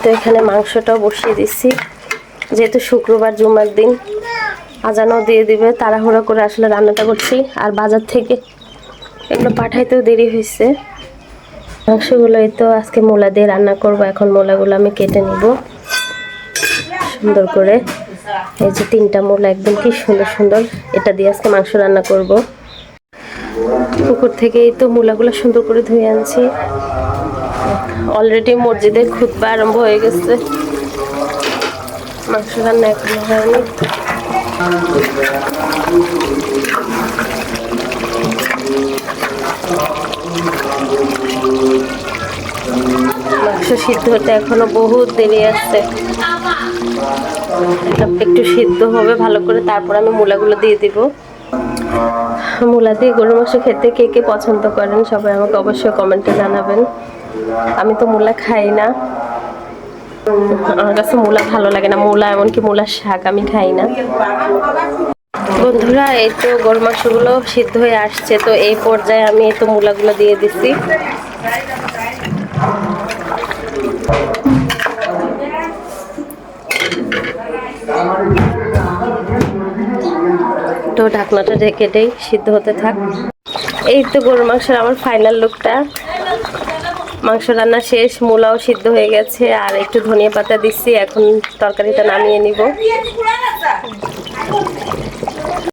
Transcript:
তো এখানে মাংসটাও বসিয়ে দিচ্ছি, যেহেতু শুক্রবার জুমার দিন আজানও দিয়ে দিবে, তাড়াহুড়ো করে আসলে রান্নাটা করছি। আর বাজার থেকে এগুলো পাঠাইতেও দেরি হয়েছে। মাংসগুলো এই তো আজকে মূলা দিয়ে রান্না করব। এখন মূলাগুলো আমি কেটে নিব সুন্দর করে। এই যে 3টা মূলা একদম কি সুন্দর সুন্দর, এটা দিয়ে আজকে মাংস রান্না করব। পুকুর থেকে এই তো মূলাগুলো সুন্দর করে ধুয়ে আনছি। অলরেডি মসজিদে খুতবা আরম্ভ হয়ে গেছে, মাংস রান্না এখনো হয়নি। মাংস সিদ্ধ হতে এখনো বহুত দেরি আছে, একটু সিদ্ধ হবে ভালো করে, তারপর আমি মূলাগুলো দিয়ে দিব। মূলা দিয়ে গরুর মাংস খেতে কে কে পছন্দ করেন সবাই আমাকে অবশ্যই কমেন্টে জানাবেন। আমি তো মূলা খাই না, আমার কাছে মূলা ভালো লাগে না, মূলা এমনকি মূলার শাক আমি খাই না। বন্ধুরা এই তো গরুর মাংসগুলো সিদ্ধ হয়ে আসছে, তো এই পর্যায়ে আমি এই তো মূলাগুলো দিয়ে দিচ্ছি। তো ঢাকনাটা ঢেকে দেই, সিদ্ধ হতে থাক। এই তো গরুর মাংসের আমার ফাইনাল লুকটা। মাংস রান্না শেষ, মূলাও সিদ্ধ হয়ে গেছে, আর একটু ধনিয়া পাতা দিচ্ছি। এখন তরকারিটা নামিয়ে নিব।